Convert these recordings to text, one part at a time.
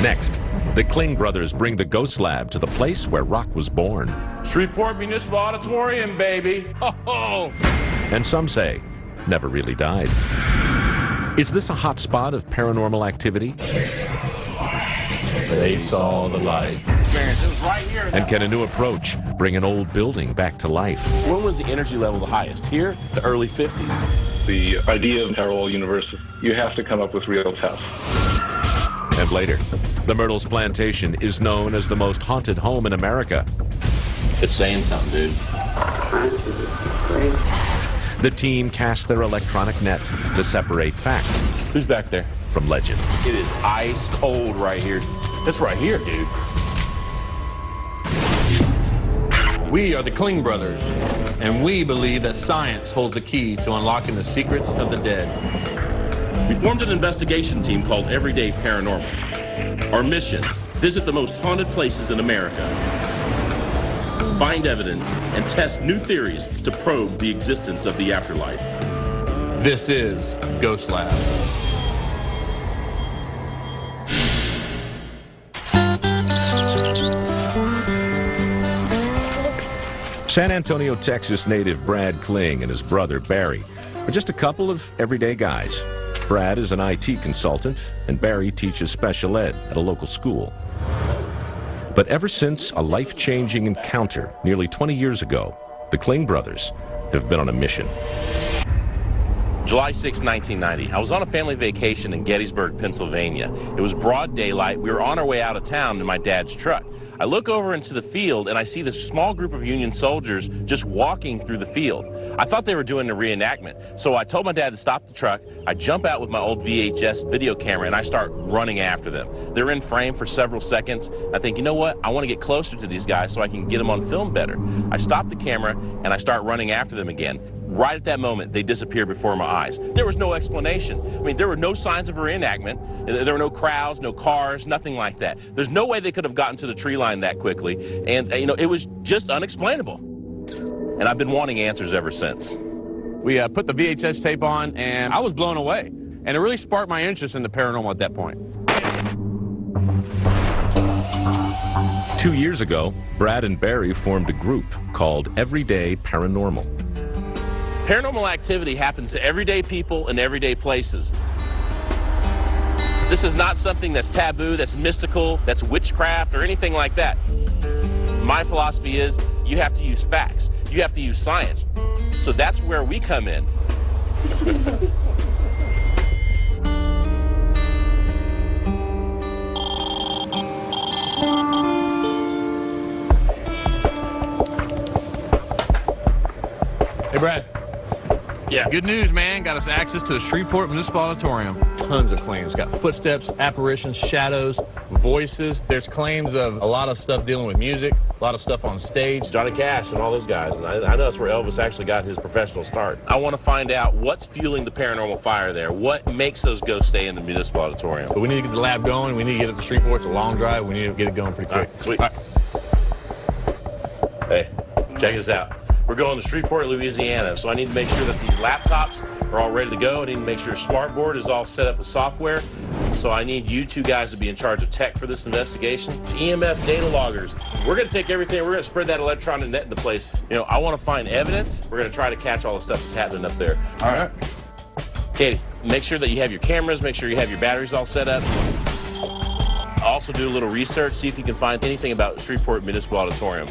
Next, the Klinge brothers bring the Ghost Lab to the place where rock was born. Shreveport Municipal Auditorium, baby. Oh. And some say, never really died. Is this a hot spot of paranormal activity? They saw the light. It was right here. And can a new approach bring an old building back to life? When was the energy level the highest? Here, the early 50s. The idea of parallel universes, you have to come up with real tests. And later, the Myrtles Plantation is known as the most haunted home in America. It's saying something, dude. The team cast their electronic net to separate fact Who's back there? from legend. It is ice cold right here. That's right here, dude. We are the Klinge brothers, and we believe that science holds the key to unlocking the secrets of the dead. We formed an investigation team called Everyday Paranormal. Our mission, visit the most haunted places in America, find evidence, and test new theories to probe the existence of the afterlife. This is GhostLab. San Antonio, Texas native Brad Klinge and his brother Barry are just a couple of everyday guys. Brad is an IT consultant, and Barry teaches special ed at a local school. But ever since a life-changing encounter nearly 20 years ago, the Klinge brothers have been on a mission. July 6, 1990. I was on a family vacation in Gettysburg, Pennsylvania. It was broad daylight. We were on our way out of town in my dad's truck. I look over into the field and I see this small group of Union soldiers just walking through the field. I thought they were doing a reenactment, so I told my dad to stop the truck. I jump out with my old VHS video camera and I start running after them. They're in frame for several seconds. I think, you know what? I want to get closer to these guys so I can get them on film better. I stop the camera and I start running after them again. Right at that moment, they disappeared before my eyes. There was no explanation. I mean, there were no signs of a reenactment. There were no crowds, no cars, nothing like that. There's no way they could have gotten to the tree line that quickly. And, you know, it was just unexplainable. And I've been wanting answers ever since. We put the VHS tape on, and I was blown away. And it really sparked my interest in the paranormal at that point. 2 years ago, Brad and Barry formed a group called Everyday Paranormal. Paranormal activity happens to everyday people in everyday places. This is not something that's taboo, that's mystical, that's witchcraft, or anything like that. My philosophy is you have to use facts. You have to use science. So that's where we come in. Hey, Brad. Yeah. Good news, man. Got us access to the Shreveport Municipal Auditorium. Tons of claims. Got footsteps, apparitions, shadows, voices. There's claims of a lot of stuff dealing with music, a lot of stuff on stage. Johnny Cash and all those guys. And I know that's where Elvis actually got his professional start. I want to find out what's fueling the paranormal fire there. What makes those ghosts stay in the municipal auditorium? But we need to get the lab going. We need to get it to Shreveport. It's a long drive. We need to get it going pretty quick. All right, sweet. All right. Hey, check this out. We're going to Shreveport, Louisiana, so I need to make sure that these laptops are all ready to go. I need to make sure Smartboard is all set up with software. So I need you two guys to be in charge of tech for this investigation. EMF data loggers. We're going to take everything. We're going to spread that electronic net into place. You know, I want to find evidence. We're going to try to catch all the stuff that's happening up there. All right. Katie, make sure that you have your cameras. Make sure you have your batteries all set up. Also do a little research. See if you can find anything about Shreveport Municipal Auditorium.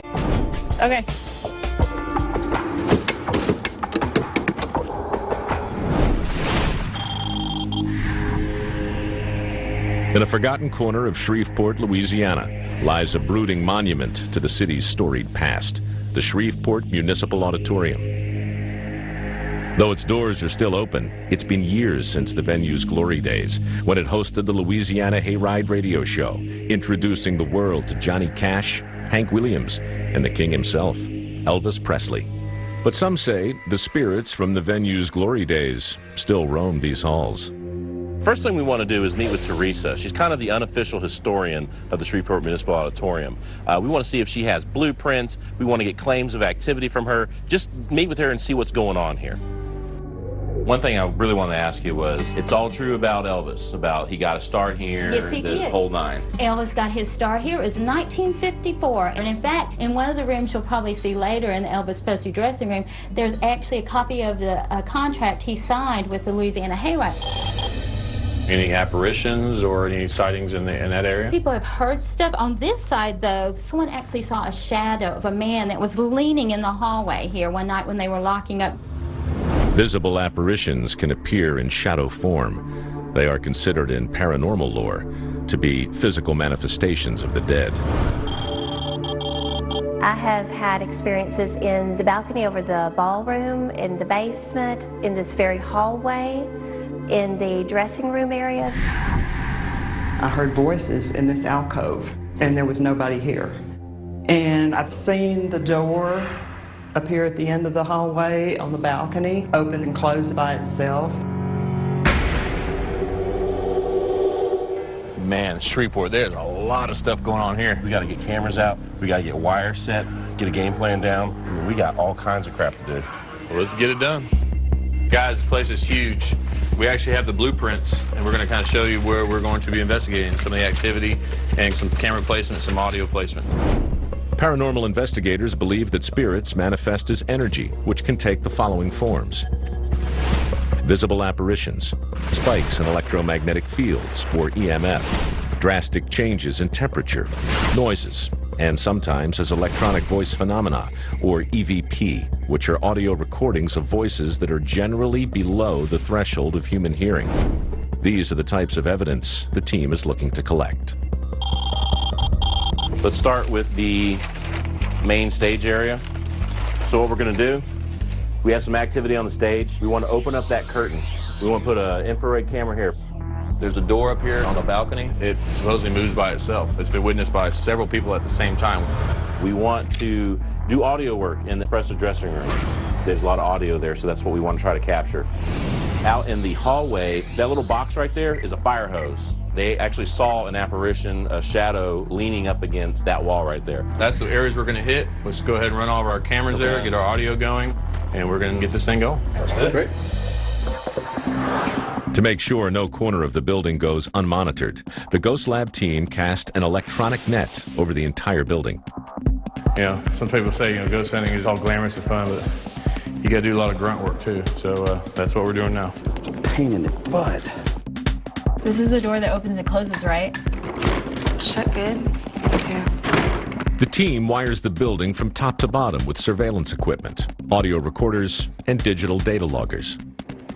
Okay. In a forgotten corner of Shreveport, Louisiana, lies a brooding monument to the city's storied past, the Shreveport Municipal Auditorium. Though its doors are still open, it's been years since the venue's glory days, when it hosted the Louisiana Hayride radio show, introducing the world to Johnny Cash, Hank Williams, and the king himself, Elvis Presley. But some say the spirits from the venue's glory days still roam these halls. First thing we want to do is meet with Teresa. She's kind of the unofficial historian of the Shreveport Municipal Auditorium. We want to see if she has blueprints. We want to get claims of activity from her. Just meet with her and see what's going on here. One thing I really wanted to ask you was, it's all true about Elvis, about he got a start here, Yes, he the did. whole nine. Elvis got his start here. It was 1954. And in fact, in one of the rooms you'll probably see later in the Elvis Presley dressing room, there's actually a copy of the contract he signed with the Louisiana Hayride. Any apparitions or any sightings in that area? People have heard stuff. On this side, though, someone actually saw a shadow of a man that was leaning in the hallway here one night when they were locking up. Visible apparitions can appear in shadow form. They are considered in paranormal lore to be physical manifestations of the dead. I have had experiences in the balcony over the ballroom, in the basement, in this very hallway, in the dressing room areas. I heard voices in this alcove, and there was nobody here. And I've seen the door appear at the end of the hallway on the balcony, open and close by itself. Man, Shreveport, there's a lot of stuff going on here. We got to get cameras out, we got to get wires set, get a game plan down. I mean, we got all kinds of crap to do. Well, let's get it done. Guys, this place is huge. We actually have the blueprints, and we're going to kind of show you where we're going to be investigating some of the activity and some camera placement, some audio placement. Paranormal investigators believe that spirits manifest as energy, which can take the following forms: visible apparitions, spikes in electromagnetic fields, or EMF, drastic changes in temperature, noises, and sometimes as electronic voice phenomena, or EVP, which are audio recordings of voices that are generally below the threshold of human hearing. These are the types of evidence the team is looking to collect. Let's start with the main stage area. So what we're going to do, we have some activity on the stage. We want to open up that curtain. We want to put an infrared camera here. There's a door up here on the balcony. It supposedly moves by itself. It's been witnessed by several people at the same time. We want to do audio work in the press dressing room. There's a lot of audio there, so that's what we want to try to capture. Out in the hallway, that little box right there is a fire hose. They actually saw an apparition, a shadow, leaning up against that wall right there. That's the areas we're going to hit. Let's go ahead and run all of our cameras there, get our audio going, and we're going to get this thing going. That's great. To make sure no corner of the building goes unmonitored, the GhostLab team cast an electronic net over the entire building. You know, some people say, ghost hunting is all glamorous and fun, but you got to do a lot of grunt work too. So that's what we're doing now. Pain in the butt. This is the door that opens and closes, right? Shut good. Yeah. The team wires the building from top to bottom with surveillance equipment, audio recorders, and digital data loggers.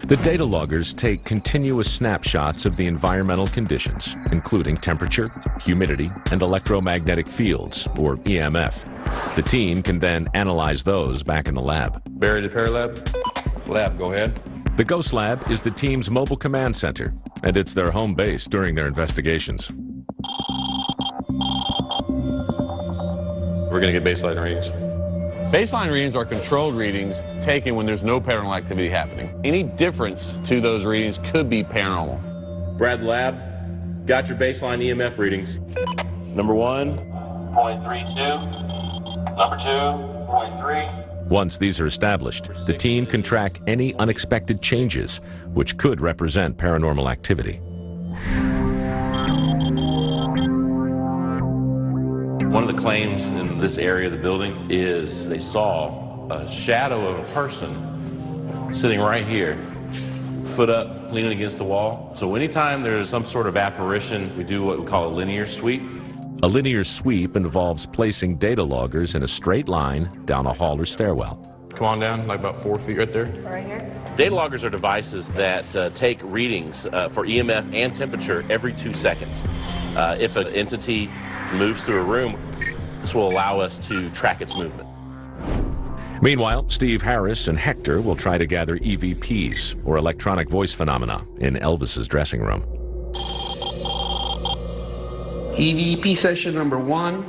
The data loggers take continuous snapshots of the environmental conditions, including temperature, humidity, and electromagnetic fields, or EMF. The team can then analyze those back in the lab. Barry, the Paralab. Lab, go ahead. The GhostLab is the team's mobile command center, and it's their home base during their investigations. We're going to get baseline readings. Baseline readings are controlled readings taken when there's no paranormal activity happening. Any difference to those readings could be paranormal. Brad Lab, got your baseline EMF readings. Number 1, 0.32. Number 2, 0.3. Once these are established, the team can track any unexpected changes, which could represent paranormal activity. One of the claims in this area of the building is they saw a shadow of a person sitting right here, foot up, leaning against the wall. So anytime there's some sort of apparition, we do what we call a linear sweep. A linear sweep involves placing data loggers in a straight line down a hall or stairwell. Come on down, like about 4 feet right there. Right here. Data loggers are devices that take readings for EMF and temperature every 2 seconds. If an entity moves through a room, this will allow us to track its movement. Meanwhile, Steve Harris and Hector will try to gather EVPs, or electronic voice phenomena, in Elvis's dressing room. EVP session number 1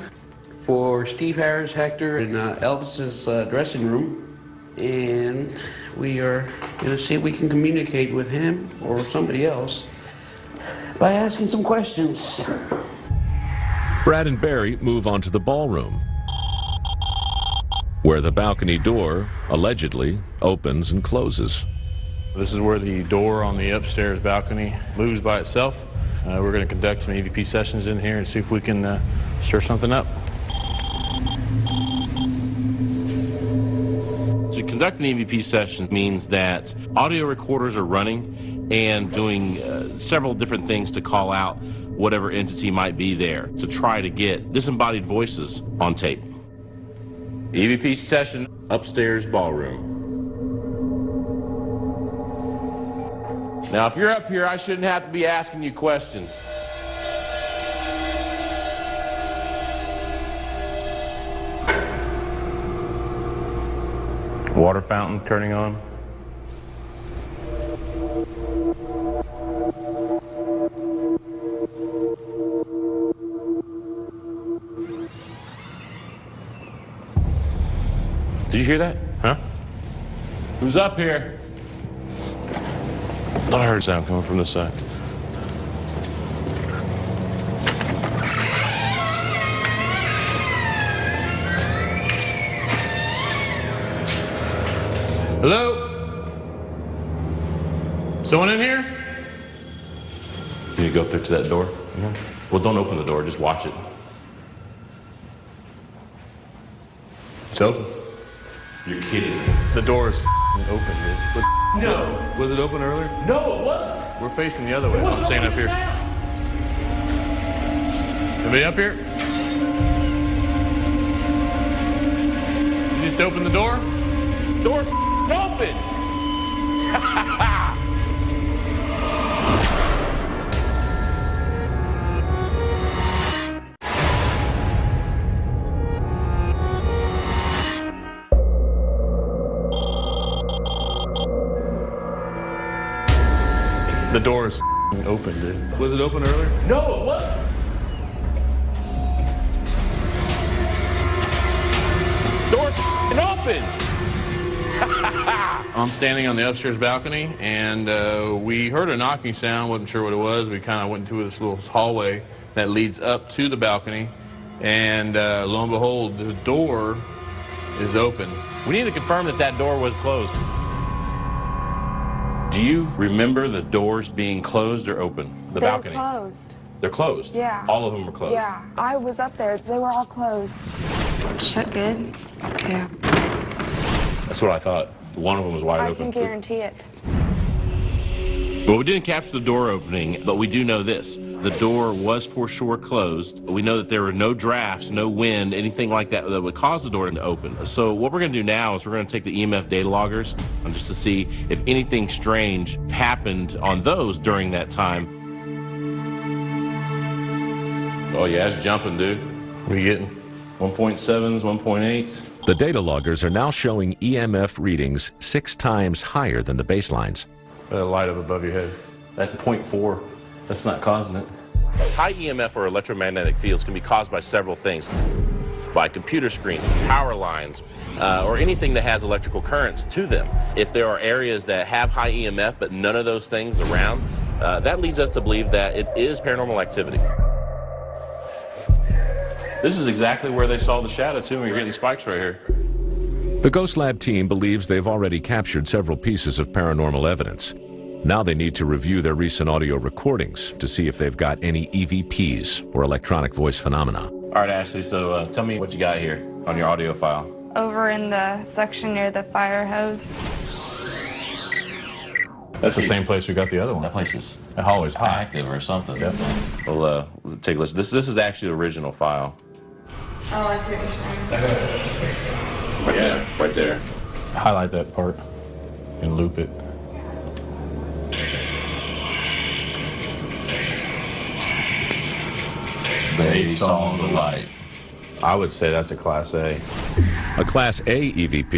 for Steve Harris, Hector, in Elvis's dressing room. And we are going to see if we can communicate with him or somebody else by asking some questions. Brad and Barry move on to the ballroom, where the balcony door allegedly opens and closes. This is where the door on the upstairs balcony moves by itself. We're going to conduct some EVP sessions in here and see if we can stir something up. To conduct an EVP session means that audio recorders are running and doing several different things to call out whatever entity might be there to try to get disembodied voices on tape. EVP session, upstairs ballroom. Now, if you're up here, I shouldn't have to be asking you questions. Water fountain turning on. Did you hear that? Huh? Who's up here? I thought I heard sound coming from this side. Hello? Someone in here? Can you go up there to that door? Mm-hmm. Well, don't open the door, just watch it. It's open. You're kidding. The door is open, dude. No. Was it open earlier? No, it wasn't. We're facing the other way. I'm staying up here. Anybody up here? You just opened the door? Door's open. The door is open, dude. Was it open earlier? No, it wasn't. Door's open. I'm standing on the upstairs balcony, and we heard a knocking sound. Wasn't sure what it was. We kind of went into this little hallway that leads up to the balcony, and lo and behold, this door is open. We need to confirm that that door was closed. Do you remember the doors being closed or open? The balcony? They're closed. They're closed? Yeah. All of them were closed? Yeah. I was up there. They were all closed. Shut good? Yeah. That's what I thought. One of them was wide I open. can guarantee it. Well, we didn't capture the door opening, but we do know this. The door was for sure closed. We know that there were no drafts, no wind, anything like that that would cause the door to open. So what we're going to do now is we're going to take the EMF data loggers just to see if anything strange happened on those during that time. Oh, yeah, it's jumping, dude. What are you getting? 1.7s, 1.8. The data loggers are now showing EMF readings 6 times higher than the baselines. Light up above your head. That's 0.4. That's not causing it. High EMF or electromagnetic fields can be caused by several things. By computer screens, power lines, or anything that has electrical currents to them. If there are areas that have high EMF but none of those things around, that leads us to believe that it is paranormal activity. This is exactly where they saw the shadow too, and you're getting spikes right here. The GhostLab team believes they've already captured several pieces of paranormal evidence. Now they need to review their recent audio recordings to see if they've got any EVPs or electronic voice phenomena. All right, Ashley, so tell me what you got here on your audio file. Over in the section near the fire hose. That's the same place we got the other one. That place is hallway's hot. Active or something. Definitely. We'll take a listen. This is actually the original file. Oh, I see what you're saying. Yeah, right there. Highlight that part and loop it. They saw the light. I would say that's a Class A. A Class A EVP